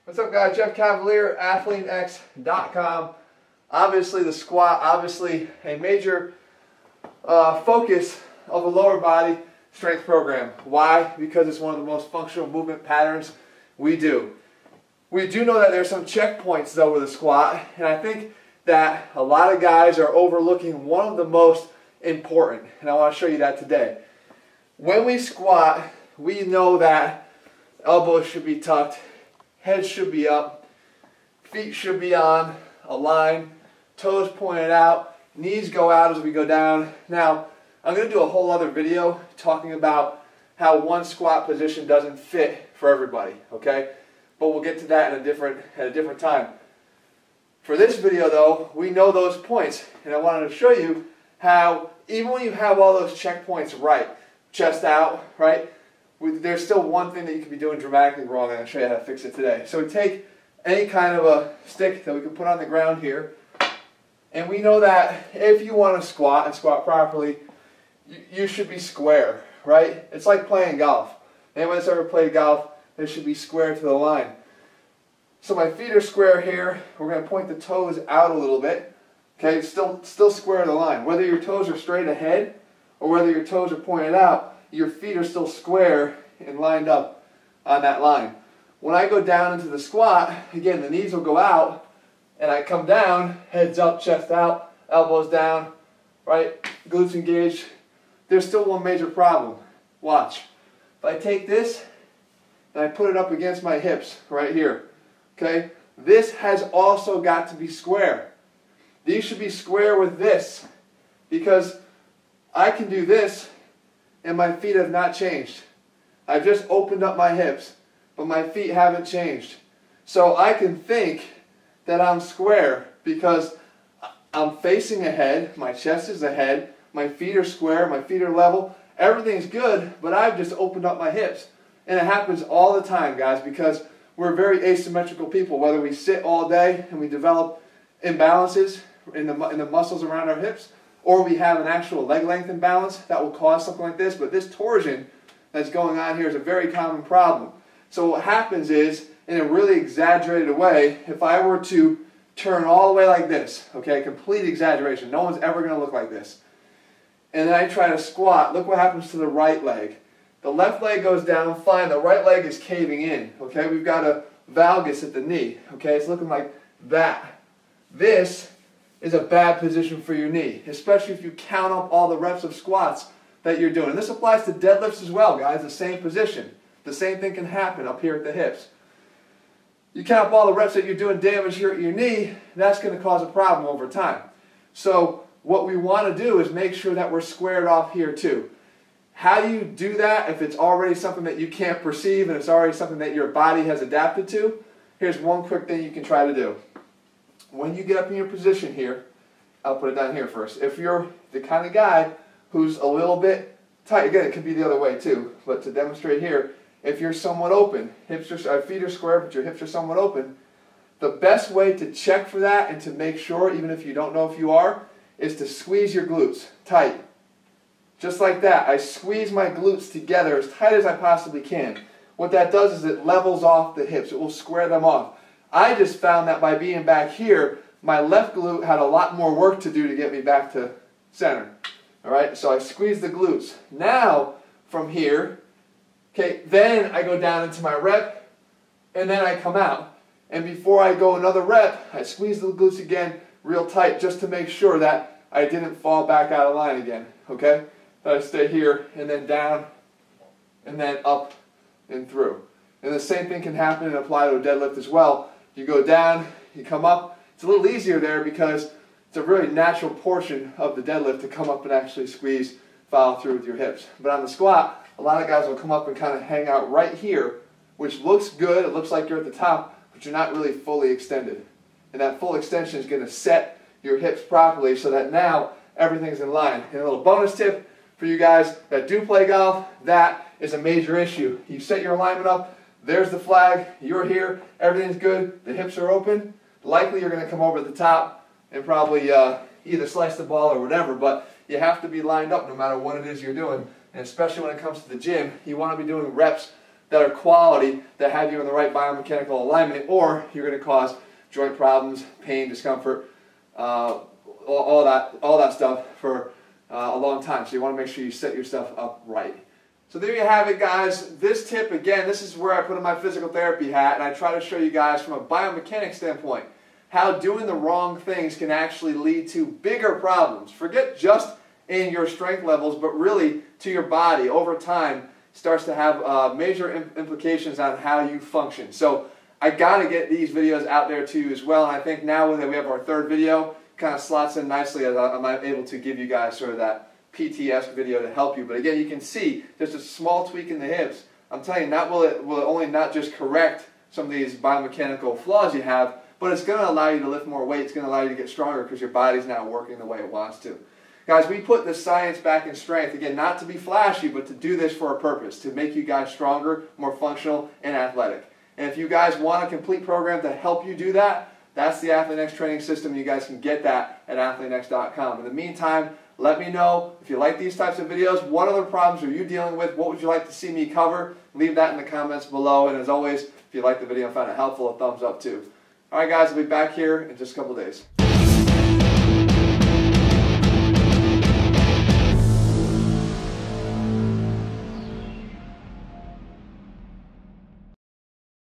What's up, guys? Jeff Cavalier, ATHLEAN-X.com. Obviously, the squat, obviously a major focus of a lower body strength program. Why? Because it's one of the most functional movement patterns we do. We do know that there's some checkpoints, though, with the squat, and I think that a lot of guys are overlooking one of the most important, and I want to show you that today. When we squat, we know that elbows should be tucked, head should be up, feet should be on a line, toes pointed out, knees go out as we go down. Now, I'm going to do a whole other video talking about how one squat position doesn't fit for everybody, okay? But we'll get to that at a different time. For this video, though, we know those points, and I wanted to show you how even when you have all those checkpoints right, chest out, right, there's still one thing that you could be doing dramatically wrong, and I'll show you how to fix it today. So we take any kind of a stick that we can put on the ground here, and we know that if you want to squat and squat properly, you should be square, right? It's like playing golf. Anyone that's ever played golf, they should be square to the line. So my feet are square here. We're going to point the toes out a little bit. Okay, still square to the line. Whether your toes are straight ahead or whether your toes are pointed out, your feet are still square and lined up on that line. When I go down into the squat, again, the knees will go out, and I come down, heads up, chest out, elbows down, right, glutes engaged. There's still one major problem. Watch. If I take this and I put it up against my hips right here, okay, this has also got to be square. These should be square with this, because I can do this and my feet have not changed. I've just opened up my hips, but my feet haven't changed. So I can think that I'm square because I'm facing ahead, my chest is ahead, my feet are square, my feet are level, everything's good, but I've just opened up my hips. And it happens all the time, guys, because we're very asymmetrical people. Whether we sit all day and we develop imbalances in the muscles around our hips, or we have an actual leg length imbalance that will cause something like this. But this torsion that's going on here is a very common problem. So what happens is, in a really exaggerated way, if I were to turn all the way like this, okay, complete exaggeration, no one's ever going to look like this, and then I try to squat, look what happens to the right leg. The left leg goes down fine, the right leg is caving in, okay? We've got a valgus at the knee, okay? It's looking like that. This is a bad position for your knee, especially if you count up all the reps of squats that you're doing. And this applies to deadlifts as well, guys, the same position. The same thing can happen up here at the hips. You count up all the reps that you're doing damage here at your knee, that's going to cause a problem over time. So what we want to do is make sure that we're squared off here too. How do you do that if it's already something that you can't perceive and it's already something that your body has adapted to? Here's one quick thing you can try to do. When you get up in your position here, I'll put it down here first. If you're the kind of guy who's a little bit tight, again, it could be the other way too, but to demonstrate here, if you're somewhat open, feet are square, but your hips are somewhat open, the best way to check for that and to make sure, even if you don't know if you are, is to squeeze your glutes tight. Just like that. I squeeze my glutes together as tight as I possibly can. What that does is it levels off the hips. It will square them off. I just found that by being back here, my left glute had a lot more work to do to get me back to center. Alright, so I squeeze the glutes. Now, from here, okay, then I go down into my rep, and then I come out. And before I go another rep, I squeeze the glutes again real tight just to make sure that I didn't fall back out of line again. Okay? That I stay here, and then down, and then up and through. And the same thing can happen and apply to a deadlift as well. You go down, you come up. It's a little easier there because it's a really natural portion of the deadlift to come up and actually squeeze, follow through with your hips. But on the squat, a lot of guys will come up and kind of hang out right here, which looks good. It looks like you're at the top, but you're not really fully extended. And that full extension is going to set your hips properly so that now everything's in line. And a little bonus tip for you guys that do play golf, that is a major issue. You set your alignment up, there's the flag, you're here, everything's good, the hips are open, likely you're going to come over the top and probably either slice the ball or whatever, but you have to be lined up no matter what it is you're doing. And especially when it comes to the gym, you want to be doing reps that are quality, that have you in the right biomechanical alignment, or you're going to cause joint problems, pain, discomfort, all that stuff for a long time. So you want to make sure you set your stuff up right. So there you have it, guys. This tip, again, this is where I put on my physical therapy hat, and I try to show you guys from a biomechanics standpoint how doing the wrong things can actually lead to bigger problems. Forget just in your strength levels, but really to your body over time starts to have major implications on how you function. So I got to get these videos out there to you as well, and I think now that we have our third video, kind of slots in nicely as I'm able to give you guys sort of that PT-esque video to help you. But again, you can see just a small tweak in the hips. I'm telling you, will it only not just correct some of these biomechanical flaws you have, but it's going to allow you to lift more weight. It's going to allow you to get stronger because your body's now working the way it wants to. Guys, we put the science back in strength, again, not to be flashy, but to do this for a purpose, to make you guys stronger, more functional, and athletic. And if you guys want a complete program to help you do that, that's the ATHLEAN-X training system. You guys can get that at ATHLEAN-X.com. In the meantime, let me know if you like these types of videos. What other problems are you dealing with? What would you like to see me cover? Leave that in the comments below. And as always, if you like the video and found it helpful, a thumbs up too. All right, guys, I'll be back here in just a couple of days.